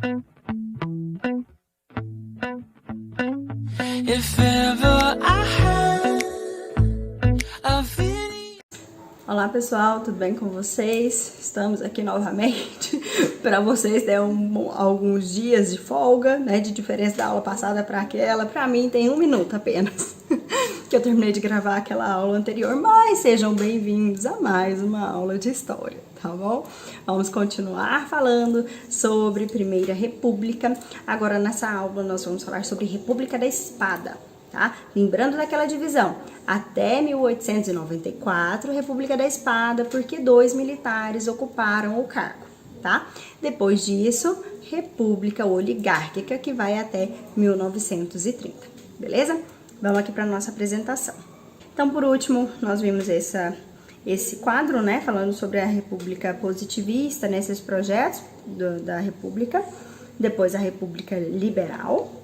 If ever I had a feeling. Olá pessoal, tudo bem com vocês? Estamos aqui novamente para vocês der alguns dias de folga, né, de diferença da aula passada para aquela. Para mim tem 1 minuto apenas que eu terminei de gravar aquela aula anterior, mas sejam bem-vindos a mais uma aula de história, tá bom? Vamos continuar falando sobre Primeira República. Agora nessa aula nós vamos falar sobre República da Espada. Tá? Lembrando daquela divisão, até 1894, República da Espada, porque 2 militares ocuparam o cargo, tá? Depois disso, República Oligárquica, que vai até 1930, beleza? Vamos aqui para nossa apresentação. Então, por último, nós vimos esse quadro, né, falando sobre a República Positivista, nesses projetos da República, depois a República Liberal.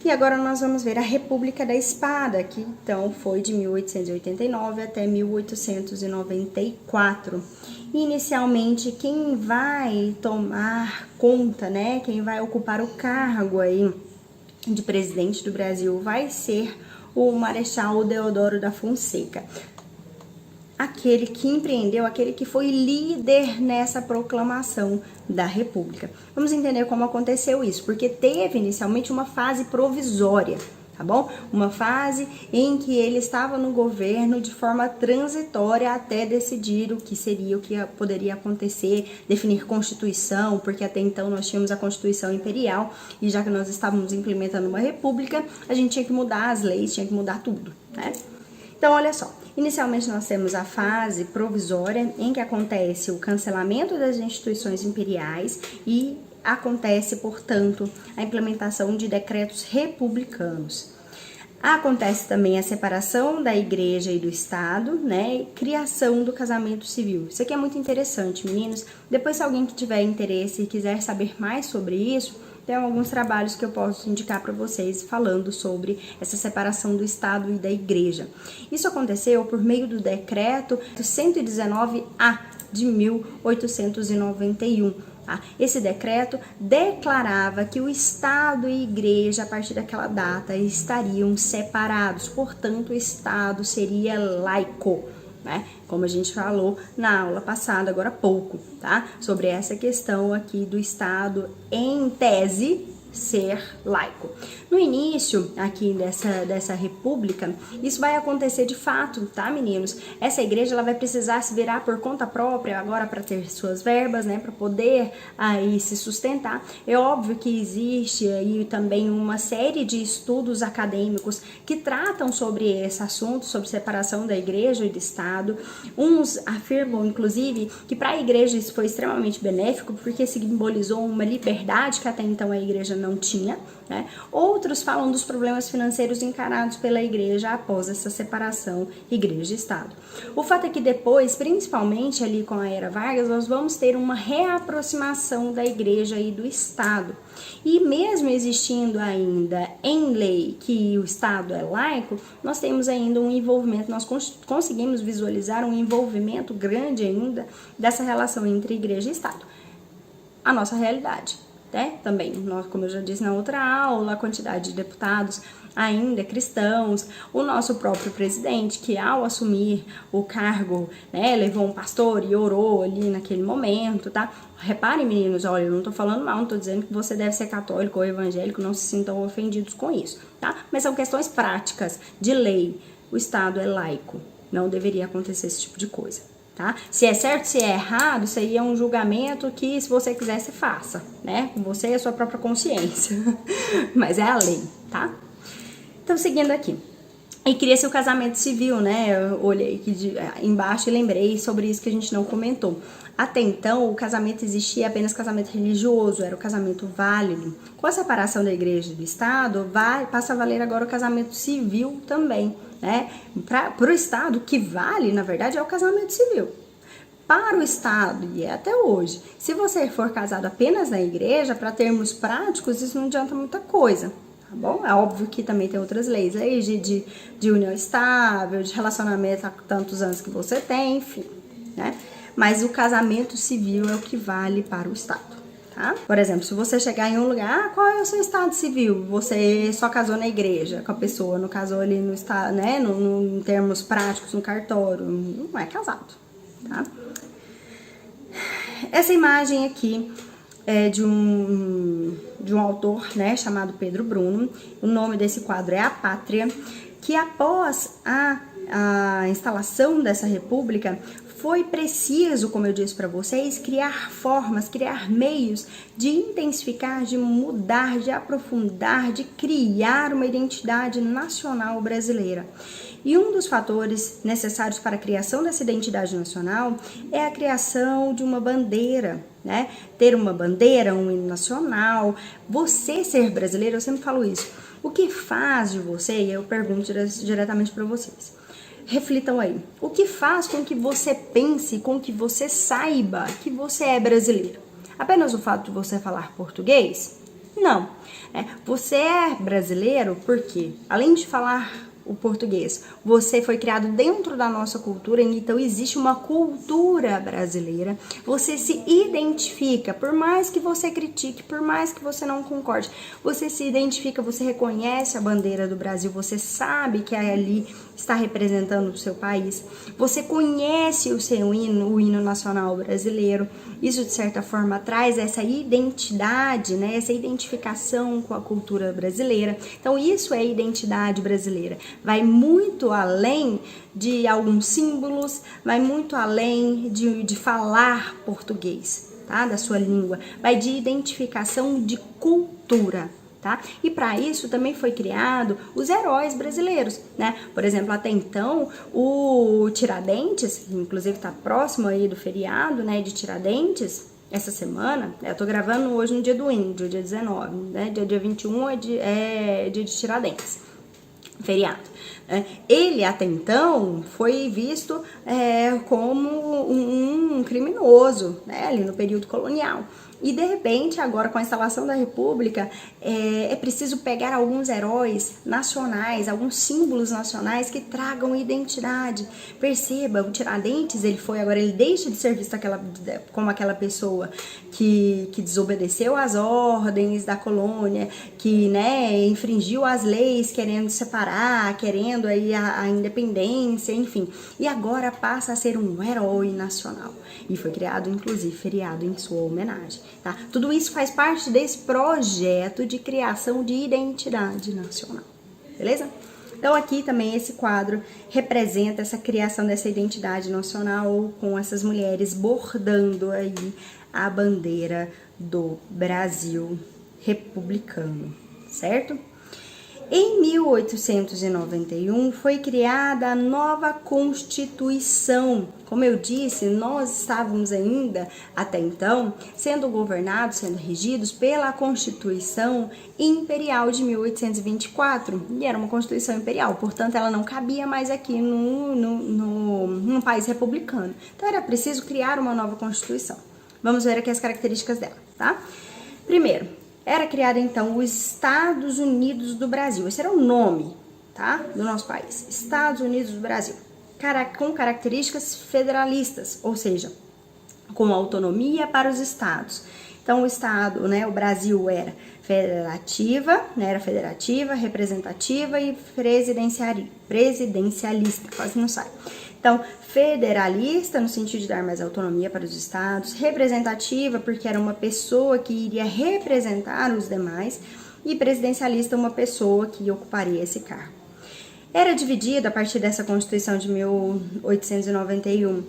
E agora nós vamos ver a República da Espada, que então foi de 1889 até 1894. Inicialmente, quem vai tomar conta, né, quem vai ocupar o cargo aí de presidente do Brasil vai ser o Marechal Deodoro da Fonseca. Aquele que empreendeu, aquele que foi líder nessa proclamação da República. Vamos entender como aconteceu isso, porque teve inicialmente uma fase provisória, tá bom? Uma fase em que ele estava no governo de forma transitória até decidir o que seria, o que poderia acontecer, definir Constituição, porque até então nós tínhamos a Constituição Imperial e já que nós estávamos implementando uma república, a gente tinha que mudar as leis, tinha que mudar tudo, né? Então, olha só. Inicialmente, nós temos a fase provisória, em que acontece o cancelamento das instituições imperiais e acontece, portanto, a implementação de decretos republicanos. Acontece também a separação da igreja e do Estado, né, e criação do casamento civil. Isso aqui é muito interessante, meninos. Depois, se alguém que tiver interesse e quiser saber mais sobre isso, tem alguns trabalhos que eu posso indicar para vocês falando sobre essa separação do Estado e da Igreja. Isso aconteceu por meio do decreto 119A de 1891. Tá? Esse decreto declarava que o Estado e a Igreja, a partir daquela data, estariam separados. Portanto, o Estado seria laico. Né? Como a gente falou na aula passada, agora há pouco, tá? Sobre essa questão aqui do Estado, em tese, ser laico. No início aqui dessa república, isso vai acontecer de fato, tá, meninos? Essa igreja ela vai precisar se virar por conta própria agora para ter suas verbas, né, para poder aí se sustentar. É óbvio que existe aí também uma série de estudos acadêmicos que tratam sobre esse assunto, sobre separação da igreja e do Estado. Uns afirmam, inclusive, que para a igreja isso foi extremamente benéfico, porque simbolizou uma liberdade que até então a igreja não tinha, né? Outros falam dos problemas financeiros encarados pela igreja após essa separação igreja-estado. O fato é que depois, principalmente ali com a era Vargas, nós vamos ter uma reaproximação da igreja e do Estado. E mesmo existindo ainda em lei que o Estado é laico, nós temos ainda um envolvimento, nós conseguimos visualizar um envolvimento grande ainda dessa relação entre igreja e Estado. A nossa realidade. Né? Também, como eu já disse na outra aula, a quantidade de deputados ainda cristãos, o nosso próprio presidente, que ao assumir o cargo, né, levou um pastor e orou ali naquele momento, tá? Reparem, meninos, olha, eu não tô falando mal, não tô dizendo que você deve ser católico ou evangélico, não se sintam ofendidos com isso, tá? Mas são questões práticas, de lei. O Estado é laico, não deveria acontecer esse tipo de coisa. Tá? Se é certo, se é errado, seria um julgamento que, se você quisesse, faça, né? Com você e a sua própria consciência. Mas é a lei, tá? Então, seguindo aqui. E cria-se o casamento civil, né? Eu olhei aqui embaixo e lembrei sobre isso que a gente não comentou. Até então, o casamento existia apenas casamento religioso, era o casamento válido. Com a separação da igreja e do Estado, passa a valer agora o casamento civil também, né? Para o Estado, o que vale, na verdade, é o casamento civil. Para o Estado, e é até hoje, se você for casado apenas na igreja, para termos práticos, isso não adianta muita coisa. Tá bom? É óbvio que também tem outras leis aí de união estável, de relacionamento há tantos anos que você tem, enfim, né? Mas o casamento civil é o que vale para o Estado, tá? Por exemplo, se você chegar em um lugar, qual é o seu estado civil? Você só casou na igreja com a pessoa, não casou ali no estado, né? Em termos práticos, no cartório, não é casado, tá? Essa imagem aqui é de um autor, né, chamado Pedro Bruno. O nome desse quadro é A Pátria, que após a instalação dessa república, foi preciso, como eu disse para vocês, criar formas, criar meios de intensificar, de mudar, de aprofundar, de criar uma identidade nacional brasileira. E um dos fatores necessários para a criação dessa identidade nacional é a criação de uma bandeira, né? Ter uma bandeira, um hino nacional. Você ser brasileiro, eu sempre falo isso. O que faz de você, e eu pergunto diretamente para vocês, reflitam aí, o que faz com que você pense, com que você saiba que você é brasileiro? Apenas o fato de você falar português? Não. Você é brasileiro porque, além de falar o português, você foi criado dentro da nossa cultura, então existe uma cultura brasileira, você se identifica, por mais que você critique, por mais que você não concorde, você se identifica, você reconhece a bandeira do Brasil, você sabe que ali está representando o seu país, você conhece o seu hino, o hino nacional brasileiro. Isso, de certa forma, traz essa identidade, né, essa identificação com a cultura brasileira. Então, isso é identidade brasileira. Vai muito além de alguns símbolos, vai muito além de falar português, tá? Da sua língua. Vai de identificação de cultura. Tá? E para isso também foi criado os heróis brasileiros, né? Por exemplo, até então o Tiradentes, inclusive está próximo aí do feriado, né, de Tiradentes, essa semana, eu tô gravando hoje no dia do índio, dia 19, né? Dia 21 é dia de Tiradentes, feriado. Ele até então foi visto como um criminoso, né, ali no período colonial. E de repente, agora com a instalação da República, é preciso pegar alguns heróis nacionais, alguns símbolos nacionais que tragam identidade. Perceba, o Tiradentes, ele deixa de ser visto como aquela pessoa que desobedeceu às ordens da colônia, que, né, infringiu as leis querendo separar, querendo aí a independência, enfim. E agora passa a ser um herói nacional. E foi criado, inclusive, feriado em sua homenagem. Tá? Tudo isso faz parte desse projeto de criação de identidade nacional, beleza? Então aqui também esse quadro representa essa criação dessa identidade nacional com essas mulheres bordando aí a bandeira do Brasil republicano, certo? Em 1891 foi criada a nova Constituição. Como eu disse, nós estávamos ainda, até então, sendo governados, sendo regidos pela Constituição Imperial de 1824. E era uma Constituição Imperial, portanto, ela não cabia mais aqui no país republicano. Então, era preciso criar uma nova Constituição. Vamos ver aqui as características dela, tá? Primeiro, era criado então os Estados Unidos do Brasil. Esse era o nome, tá, do nosso país. Estados Unidos do Brasil. Com características federalistas, ou seja, com autonomia para os estados. Então o estado, né, o Brasil era federativa, representativa e presidencialista, quase não sai. Então, federalista, no sentido de dar mais autonomia para os estados, representativa, porque era uma pessoa que iria representar os demais, e presidencialista, uma pessoa que ocuparia esse cargo. Era dividido, a partir dessa Constituição de 1891,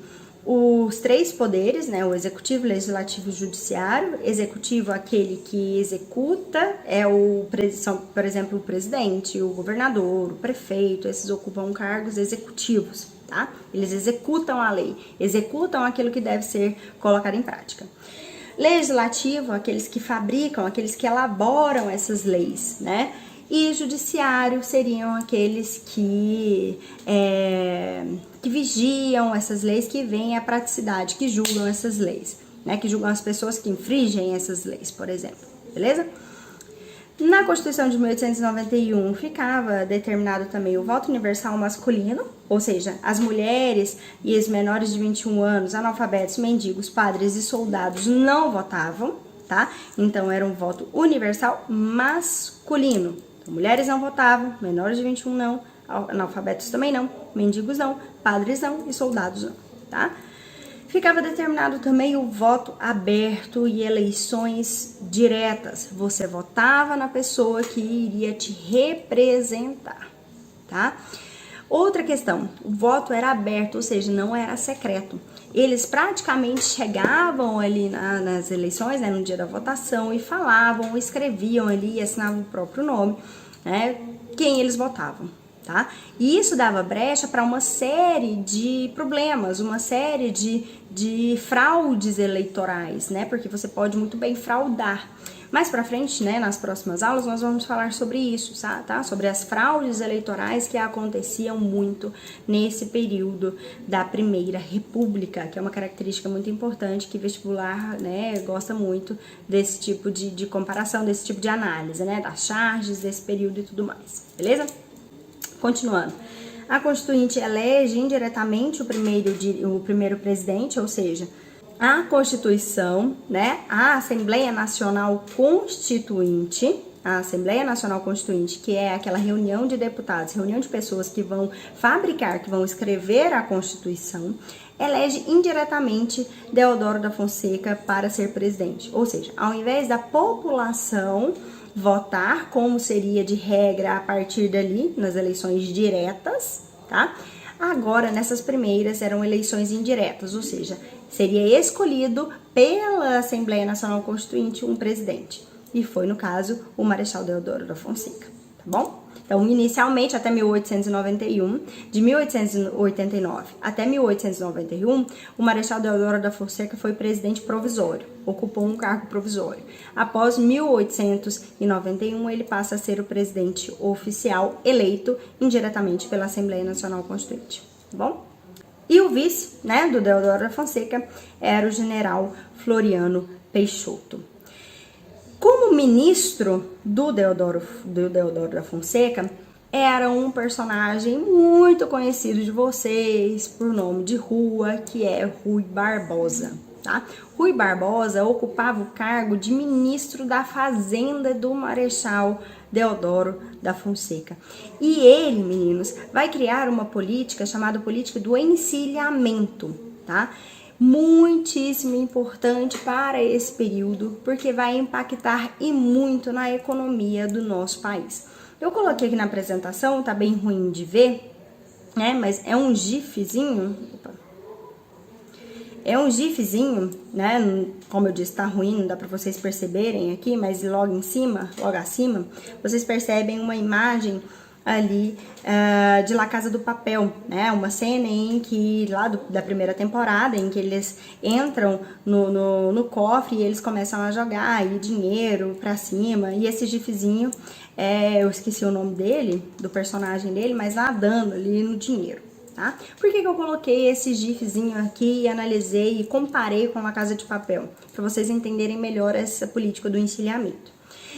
os três poderes, né, o executivo, legislativo e judiciário. Executivo, aquele que executa, são, por exemplo, o presidente, o governador, o prefeito, esses ocupam cargos executivos, tá? Eles executam a lei, executam aquilo que deve ser colocado em prática. Legislativo, aqueles que fabricam, aqueles que elaboram essas leis, né? E judiciário seriam aqueles que vigiam essas leis, que veem a praticidade, que julgam essas leis, né? Que julgam as pessoas que infringem essas leis, por exemplo, beleza? Na Constituição de 1891 ficava determinado também o voto universal masculino, ou seja, as mulheres e os menores de 21 anos, analfabetos, mendigos, padres e soldados não votavam, tá? Então era um voto universal masculino. Então, mulheres não votavam, menores de 21 não, analfabetos também não, mendigos não, padres não e soldados não, tá? Ficava determinado também o voto aberto e eleições diretas. Você votava na pessoa que iria te representar, tá? Outra questão, o voto era aberto, ou seja, não era secreto. Eles praticamente chegavam ali nas eleições, né, no dia da votação, e falavam, escreviam ali, assinavam o próprio nome, né, quem eles votavam, tá? E isso dava brecha para uma série de problemas, uma série de fraudes eleitorais, né, porque você pode muito bem fraudar. Mais pra frente, né, nas próximas aulas, nós vamos falar sobre isso, tá? Sobre as fraudes eleitorais que aconteciam muito nesse período da Primeira República, que é uma característica muito importante que vestibular, né, gosta muito desse tipo de comparação, desse tipo de análise, né, das charges desse período e tudo mais, beleza? Continuando. A Constituinte elege indiretamente o primeiro presidente, ou seja, a Constituição, né, a Assembleia Nacional Constituinte, que é aquela reunião de deputados, reunião de pessoas que vão fabricar, que vão escrever a Constituição, elege indiretamente Deodoro da Fonseca para ser presidente. Ou seja, ao invés da população votar, como seria de regra a partir dali, nas eleições diretas, tá? Agora, nessas primeiras, eram eleições indiretas, ou seja, seria escolhido pela Assembleia Nacional Constituinte um presidente. E foi, no caso, o Marechal Deodoro da Fonseca, tá bom? Então, inicialmente, até 1891, de 1889 até 1891, o Marechal Deodoro da Fonseca foi presidente provisório, ocupou um cargo provisório. Após 1891, ele passa a ser o presidente oficial, eleito indiretamente pela Assembleia Nacional Constituinte, tá bom? E o vice, né, do Deodoro da Fonseca era o general Floriano Peixoto. Como ministro do Deodoro da Fonseca, era um personagem muito conhecido de vocês por nome de rua, que é Rui Barbosa, tá? Rui Barbosa ocupava o cargo de ministro da Fazenda do Marechal Deodoro da Fonseca. E ele, meninos, vai criar uma política chamada política do encilhamento, tá? Muitíssimo importante para esse período, porque vai impactar e muito na economia do nosso país. Eu coloquei aqui na apresentação, tá bem ruim de ver, né? Mas é um gifzinho. É um gifzinho, né? Como eu disse, tá ruim, não dá pra vocês perceberem aqui, mas logo acima, vocês percebem uma imagem ali de La Casa do Papel, né? Uma cena em que, lá da primeira temporada, em que eles entram no cofre e eles começam a jogar aí dinheiro pra cima, e esse gifzinho, eu esqueci o nome dele, do personagem dele, mas nadando ali no dinheiro, tá? Por que eu coloquei esse gifzinho aqui e analisei e comparei com La Casa de Papel? Para vocês entenderem melhor essa política do encilhamento.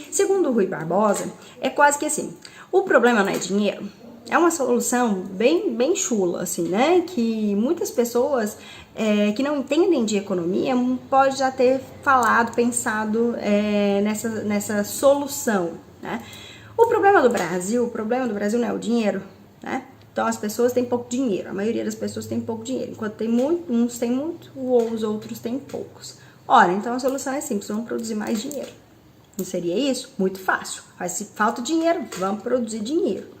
Segundo o Rui Barbosa, é quase que assim, o problema não é dinheiro. É uma solução bem chula, assim, né? Que muitas pessoas que não entendem de economia pode já ter pensado nessa solução, né? O problema do Brasil não é o dinheiro, né? Então as pessoas têm pouco dinheiro, a maioria das pessoas tem pouco dinheiro. Enquanto tem muito, uns têm muito, os outros têm poucos. Ora, então a solução é simples, vamos produzir mais dinheiro. Não seria isso? Muito fácil. Se falta dinheiro, vamos produzir dinheiro.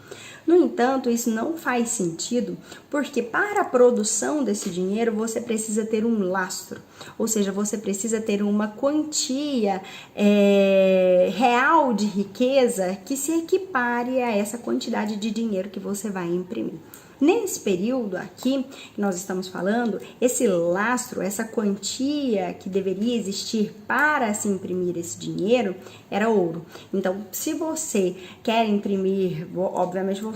No entanto, isso não faz sentido, porque para a produção desse dinheiro você precisa ter um lastro, ou seja, você precisa ter uma quantia real de riqueza que se equipare a essa quantidade de dinheiro que você vai imprimir. Nesse período aqui que nós estamos falando, esse lastro, essa quantia que deveria existir para se imprimir esse dinheiro era ouro. Então, se você quer imprimir, obviamente vou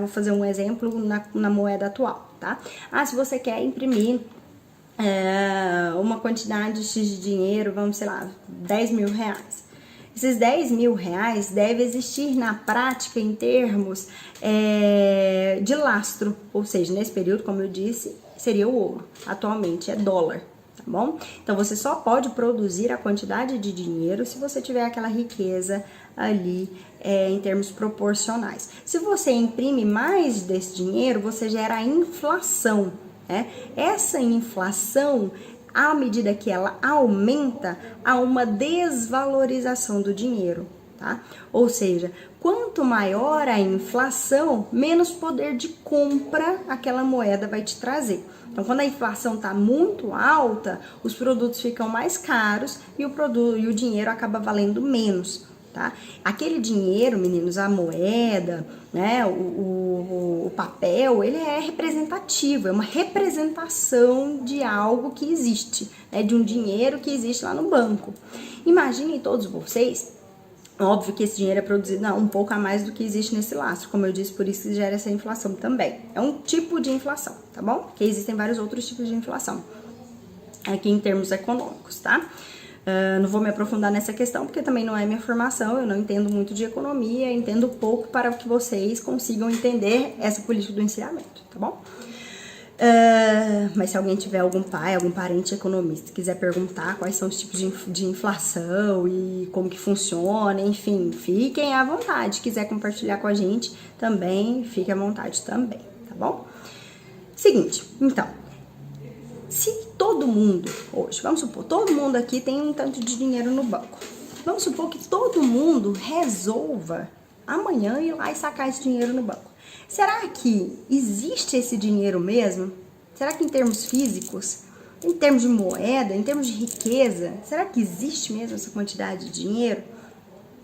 fazer um exemplo na moeda atual, tá? Se você quer imprimir uma quantidade X de dinheiro, vamos, sei lá, 10 mil reais. Esses 10 mil reais deve existir na prática em termos de lastro, ou seja, nesse período, como eu disse, seria o ouro, atualmente é dólar, tá bom? Então você só pode produzir a quantidade de dinheiro se você tiver aquela riqueza ali em termos proporcionais. Se você imprime mais desse dinheiro, você gera a inflação, né? Essa inflação, à medida que ela aumenta, há uma desvalorização do dinheiro, tá? Ou seja, quanto maior a inflação, menos poder de compra aquela moeda vai te trazer. Então, quando a inflação está muito alta, os produtos ficam mais caros e o dinheiro acaba valendo menos, tá? Aquele dinheiro, meninos, a moeda, né, o papel, ele é representativo, é uma representação de algo que existe, né, de um dinheiro que existe lá no banco. Imaginem todos vocês. Óbvio que esse dinheiro é produzido um pouco a mais do que existe nesse lastro, como eu disse, por isso que gera essa inflação também. É um tipo de inflação, tá bom? Porque existem vários outros tipos de inflação aqui em termos econômicos, tá? Não vou me aprofundar nessa questão, porque também não é minha formação, eu não entendo muito de economia, entendo pouco para que vocês consigam entender essa política do ensinamento, tá bom? Mas se alguém tiver algum pai, algum parente economista, quiser perguntar quais são os tipos de inflação e como que funciona, enfim, fiquem à vontade. Quiser compartilhar com a gente também, fique à vontade também, tá bom? Seguinte, então, se todo mundo hoje, vamos supor, todo mundo aqui tem um tanto de dinheiro no banco. Vamos supor que todo mundo resolva amanhã ir lá e sacar esse dinheiro no banco. Será que existe esse dinheiro mesmo? Será que em termos físicos, em termos de moeda, em termos de riqueza, será que existe mesmo essa quantidade de dinheiro?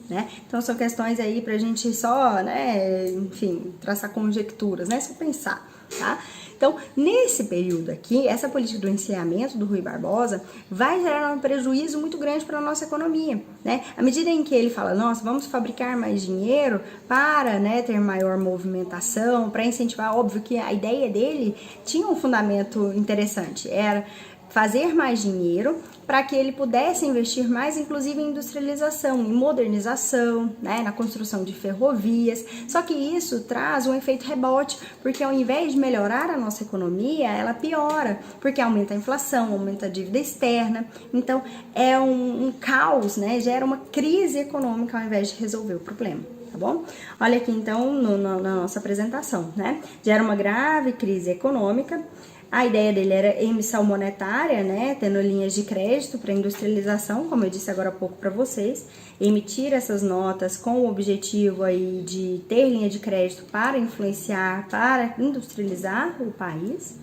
Né? Então são questões aí pra gente só, né, enfim, traçar conjecturas, né, só pensar, tá? Então, nesse período aqui, essa política do encerramento do Rui Barbosa vai gerar um prejuízo muito grande para a nossa economia, né? À medida em que ele fala, nossa, vamos fabricar mais dinheiro para, né, ter maior movimentação, para incentivar, óbvio que a ideia dele tinha um fundamento interessante, era fazer mais dinheiro para que ele pudesse investir mais, inclusive em industrialização, em modernização, né, na construção de ferrovias. Só que isso traz um efeito rebote, porque ao invés de melhorar a nossa economia, ela piora, porque aumenta a inflação, aumenta a dívida externa. Então, é um caos, né, gera uma crise econômica ao invés de resolver o problema. Tá bom? Olha aqui então na nossa apresentação, né? Gera uma grave crise econômica. A ideia dele era emissão monetária, né, tendo linhas de crédito para industrialização, como eu disse agora há pouco para vocês, emitir essas notas com o objetivo aí de ter linha de crédito para influenciar, para industrializar o país.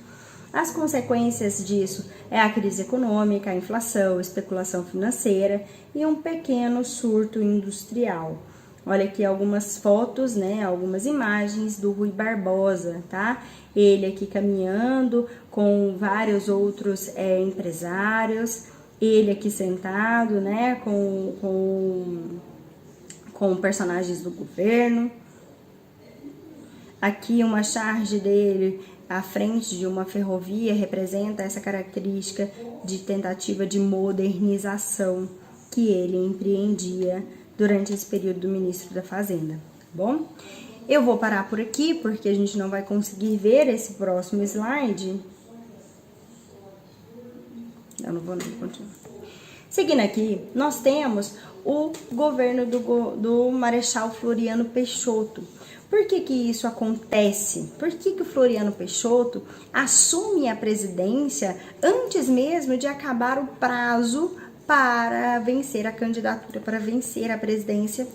As consequências disso é a crise econômica, a inflação, a especulação financeira e um pequeno surto industrial. Olha aqui algumas fotos, né, algumas imagens do Rui Barbosa, tá? Ele aqui caminhando com vários outros empresários, ele aqui sentado, né, com personagens do governo. Aqui uma charge dele à frente de uma ferrovia representa essa característica de tentativa de modernização que ele empreendia durante esse período do ministro da Fazenda, tá bom? Eu vou parar por aqui, porque a gente não vai conseguir ver esse próximo slide. Eu não vou não, continuar. Seguindo aqui, nós temos o governo do Marechal Floriano Peixoto. Por que que isso acontece? Por que que o Floriano Peixoto assume a presidência antes mesmo de acabar o prazo para vencer a candidatura, para vencer a presidência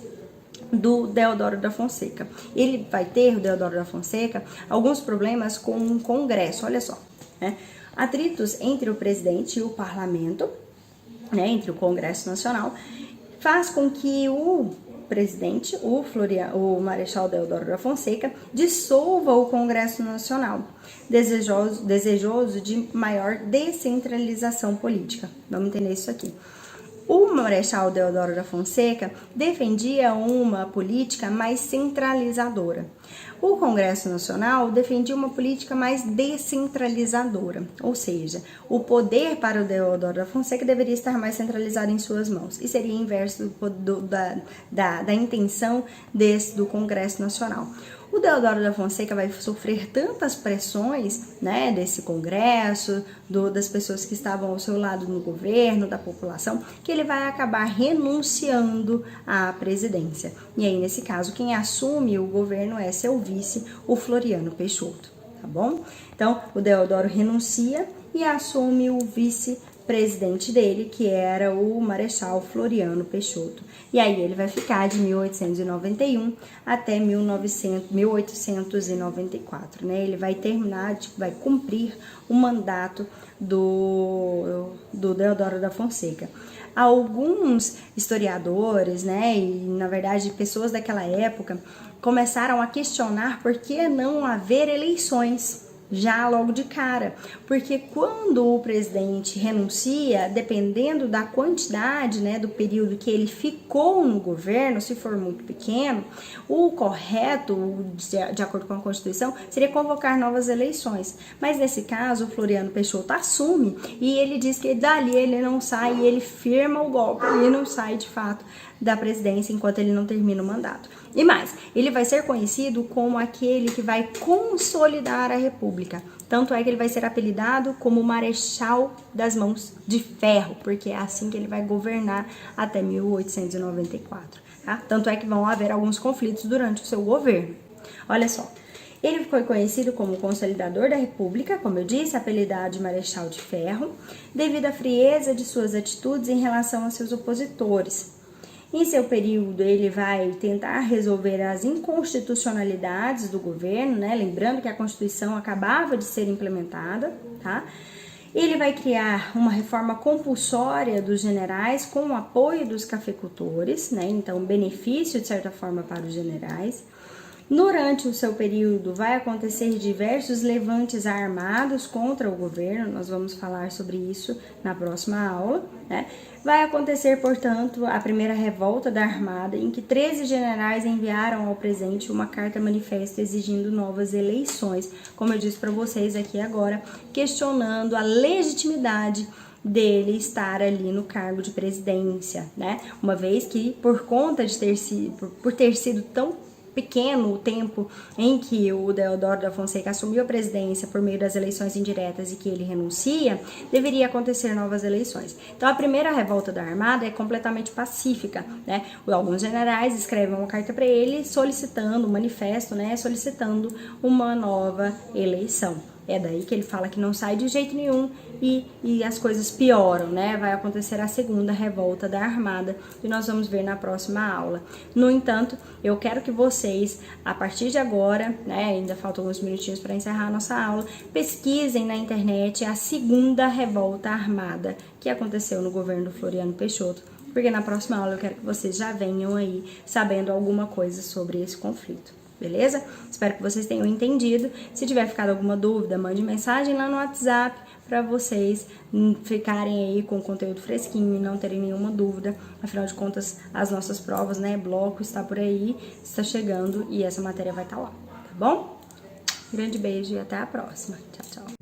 do Deodoro da Fonseca? Ele vai ter, o Deodoro da Fonseca, alguns problemas com o Congresso, olha só, né? Atritos entre o presidente e o parlamento, né, entre o Congresso Nacional, faz com que o presidente, o Marechal Deodoro da Fonseca, dissolva o Congresso Nacional, desejoso de maior descentralização política. Vamos entender isso aqui. O Marechal Deodoro da Fonseca defendia uma política mais centralizadora. O Congresso Nacional defendia uma política mais descentralizadora, ou seja, o poder para o Deodoro da Fonseca deveria estar mais centralizado em suas mãos, e seria inverso da intenção do Congresso Nacional. O Deodoro da Fonseca vai sofrer tantas pressões, né, desse Congresso, das pessoas que estavam ao seu lado no governo, da população, que ele vai acabar renunciando à presidência. E aí, nesse caso, quem assume o governo é seu vice, o Floriano Peixoto, tá bom? Então, o Deodoro renuncia e assume o vice-presidente dele, que era o Marechal Floriano Peixoto. E aí ele vai ficar de 1891 até 1894, né? Ele vai terminar, vai cumprir o mandato do Deodoro da Fonseca. Alguns historiadores, né, e na verdade pessoas daquela época, começaram a questionar por que não haver eleições já logo de cara, porque quando o presidente renuncia, dependendo da quantidade, né, do período que ele ficou no governo, se for muito pequeno, o correto, de acordo com a Constituição, seria convocar novas eleições. Mas nesse caso, o Floriano Peixoto assume e ele diz que dali ele não sai, ele firma o golpe e não sai de fato da presidência enquanto ele não termina o mandato. E mais, ele vai ser conhecido como aquele que vai consolidar a República. Tanto é que ele vai ser apelidado como Marechal das Mãos de Ferro, porque é assim que ele vai governar até 1894. Tá? Tanto é que vão haver alguns conflitos durante o seu governo. Olha só, ele foi conhecido como consolidador da República, como eu disse, apelidado de Marechal de Ferro, devido à frieza de suas atitudes em relação a seus opositores. Em seu período, ele vai tentar resolver as inconstitucionalidades do governo, né? Lembrando que a Constituição acabava de ser implementada, tá? Ele vai criar uma reforma compulsória dos generais com o apoio dos cafeicultores, né? Então, benefício de certa forma para os generais. Durante o seu período, vai acontecer diversos levantes armados contra o governo, nós vamos falar sobre isso na próxima aula, né? Vai acontecer, portanto, a primeira revolta da Armada, em que 13 generais enviaram ao presidente uma carta manifesto exigindo novas eleições, como eu disse para vocês aqui agora, questionando a legitimidade dele estar ali no cargo de presidência, né? Uma vez que, por conta de ter sido tão pequeno o tempo em que o Deodoro da Fonseca assumiu a presidência por meio das eleições indiretas e que ele renuncia, deveria acontecer novas eleições. Então, a primeira revolta da Armada é completamente pacífica, né? Alguns generais escrevem uma carta para ele solicitando um manifesto, né? Solicitando uma nova eleição. É daí que ele fala que não sai de jeito nenhum e as coisas pioram, né? Vai acontecer a segunda revolta da Armada e nós vamos ver na próxima aula. No entanto, eu quero que vocês, a partir de agora, né? Ainda faltam alguns minutinhos para encerrar a nossa aula, pesquisem na internet a segunda revolta armada que aconteceu no governo do Floriano Peixoto, porque na próxima aula eu quero que vocês já venham aí sabendo alguma coisa sobre esse conflito. Beleza? Espero que vocês tenham entendido. Se tiver ficado alguma dúvida, mande mensagem lá no WhatsApp para vocês ficarem aí com o conteúdo fresquinho e não terem nenhuma dúvida. Afinal de contas, as nossas provas, né? Bloco está por aí, está chegando e essa matéria vai estar lá, tá bom? Grande beijo e até a próxima. Tchau, tchau.